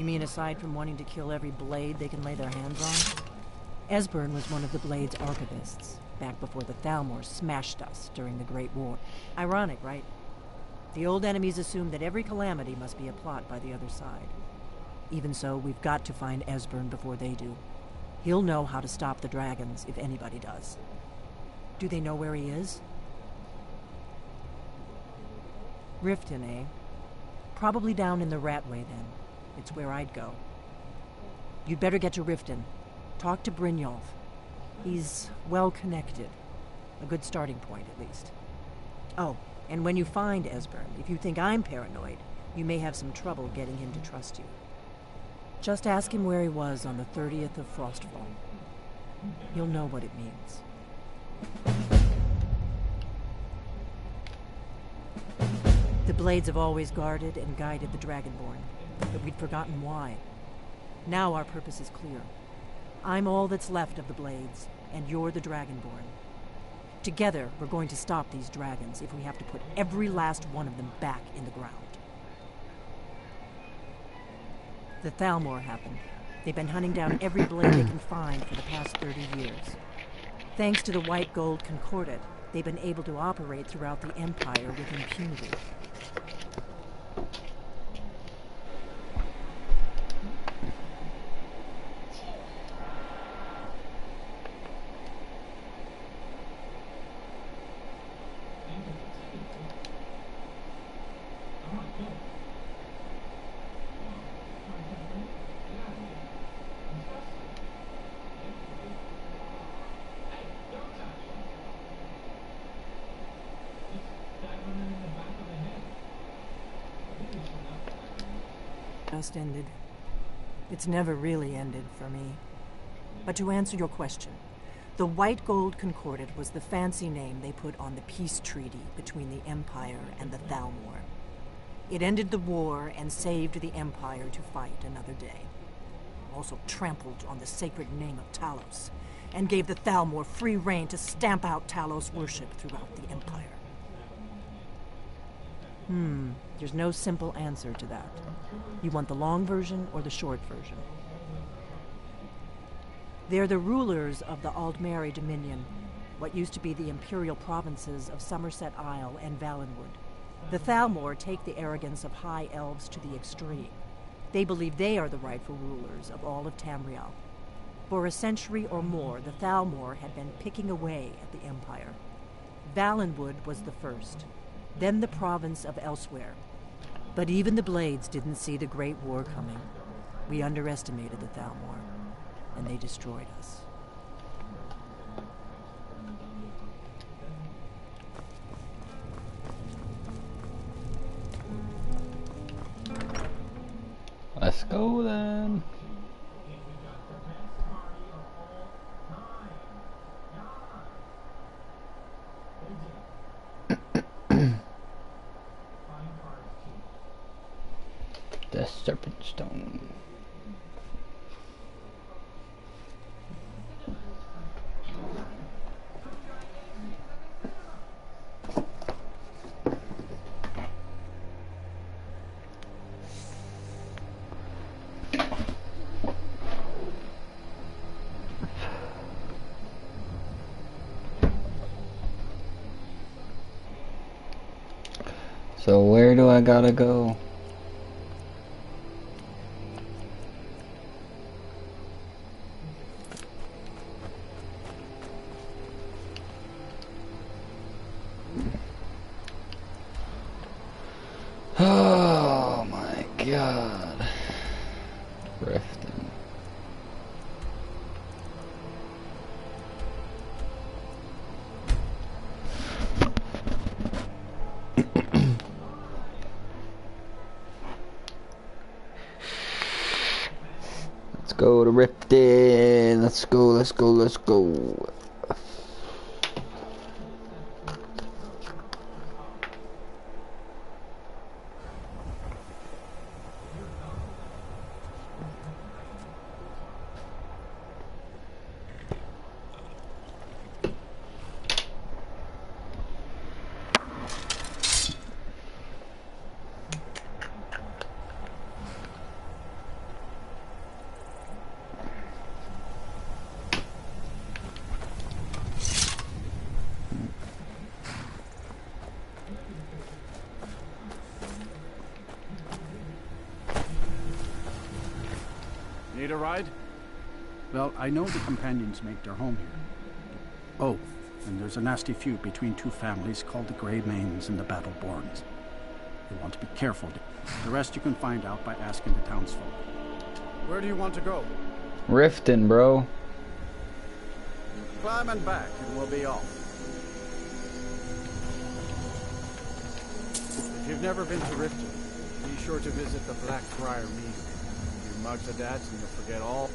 You mean aside from wanting to kill every blade they can lay their hands on? Esbern was one of the Blade's archivists, back before the Thalmor smashed us during the Great War. Ironic, right? The old enemies assumed that every calamity must be a plot by the other side. Even so, we've got to find Esbern before they do. He'll know how to stop the dragons, if anybody does. Do they know where he is? Riften, eh? Probably down in the Ratway, then. It's where I'd go. You'd better get to Riften. Talk to Brynjolf. He's well-connected. A good starting point, at least. Oh, and when you find Esbern, if you think I'm paranoid, you may have some trouble getting him to trust you. Just ask him where he was on the 30th of Frostfall. You'll know what it means. The Blades have always guarded and guided the Dragonborn, but we'd forgotten why. Now our purpose is clear. I'm all that's left of the Blades, and you're the Dragonborn. Together, we're going to stop these dragons if we have to put every last one of them back in the ground. The Thalmor happened. They've been hunting down every blade they can find for the past 30 years. Thanks to the White Gold Concordat, they've been able to operate throughout the Empire with impunity. Just ended. It's never really ended for me. But to answer your question, the White Gold Concordat was the fancy name they put on the peace treaty between the Empire and the Thalmor. It ended the war and saved the Empire to fight another day. Also trampled on the sacred name of Talos, and gave the Thalmor free rein to stamp out Talos worship throughout the Empire. There's no simple answer to that. You want the long version or the short version? They're the rulers of the Aldmeri Dominion, what used to be the imperial provinces of Somerset Isle and Valenwood. The Thalmor take the arrogance of high elves to the extreme. They believe they are the rightful rulers of all of Tamriel. For a century or more, the Thalmor had been picking away at the Empire. Valenwood was the first, then the province of Elsewhere. But even the Blades didn't see the Great War coming. We underestimated the Thalmor, and they destroyed us. Let's go then. The Serpent Stone. So where do I gotta go? god. Riften. Let's go to Riften. Let's go, let's go, let's go. Need a ride? Well, I know the companions make their home here. Oh, and there's a nasty feud between two families called the Greymanes and the Battleborns. You want to be careful. The rest you can find out by asking the townsfolk. Where do you want to go? Riften, bro. Climb and back, and we'll be off. If you've never been to Riften, be sure to visit the Blackbriar Meadery. You mugs of dads and you'll forget all.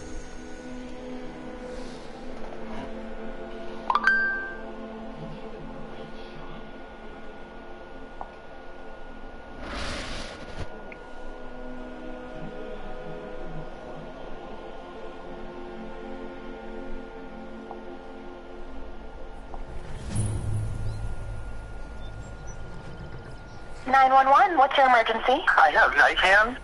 What's your emergency? I have night hands.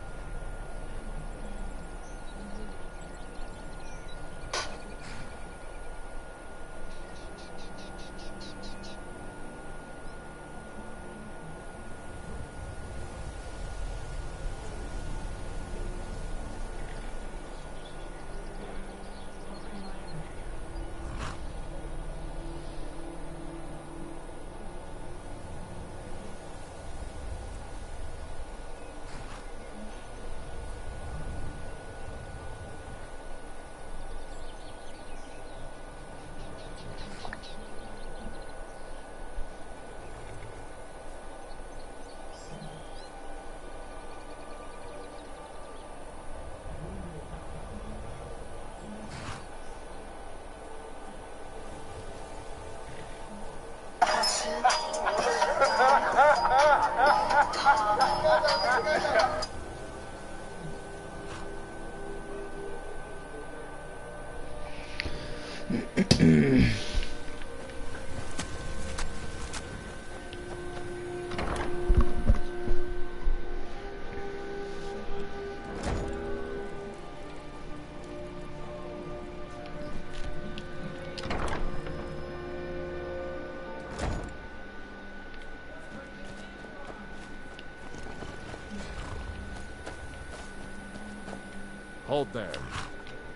Hold there.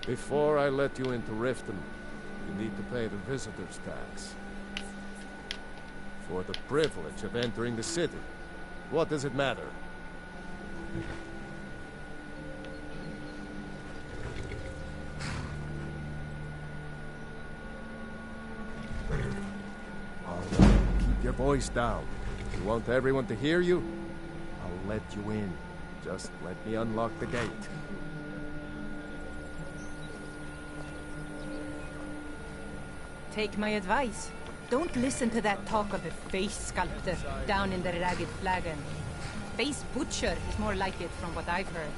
Before I let you into Riften, you need to pay the visitor's tax. For the privilege of entering the city. What does it matter? All right, keep your voice down. You want everyone to hear you? I'll let you in. Just let me unlock the gate. Take my advice. Don't listen to that talk of a face sculptor down in the ragged flagon. Face butcher is more like it from what I've heard.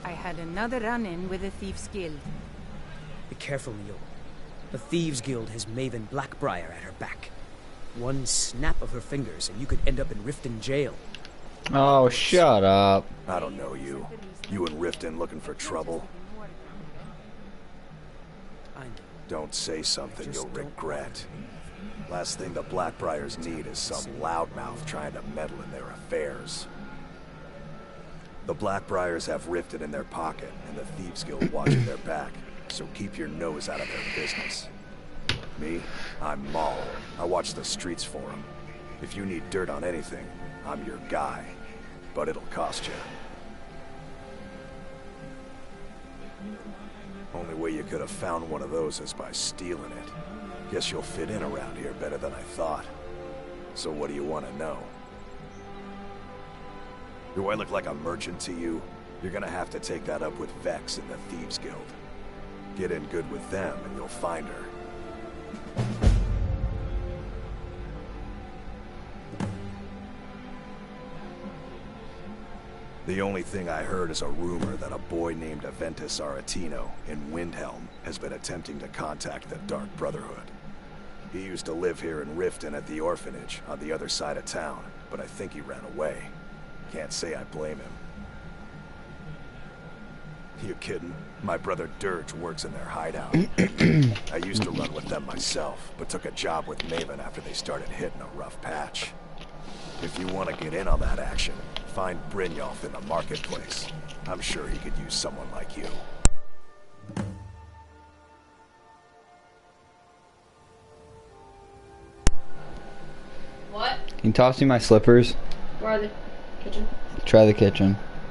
I had another run-in with the Thieves' Guild. Be careful, Neil. The Thieves' Guild has Maven Blackbriar at her back. One snap of her fingers and you could end up in Riften jail. Oh, shut up. I don't know you. You in Riften looking for trouble? I know. Don't say something you'll regret. Last thing the Blackbriars need is some loudmouth trying to meddle in their affairs. The Blackbriars have Riften in their pocket, and the Thieves Guild watching their back, so keep your nose out of their business. Me? I'm Maul. I watch the streets for them. If you need dirt on anything, I'm your guy. But it'll cost you. Only way you could have found one of those is by stealing it. Guess you'll fit in around here better than I thought. So what do you want to know? Do I look like a merchant to you? You're gonna have to take that up with Vex in the Thieves Guild. Get in good with them and you'll find her. The only thing I heard is a rumor that a boy named Aventus Aretino in Windhelm has been attempting to contact the Dark Brotherhood. He used to live here in Riften at the orphanage on the other side of town, but I think he ran away. Can't say I blame him. You kidding? My brother Dirge works in their hideout. I used to run with them myself, but took a job with Maven after they started hitting a rough patch. If you want to get in on that action, find Brynjolf in the marketplace. I'm sure he could use someone like you. What? Can you toss me my slippers? Where are they? Kitchen? Try the kitchen.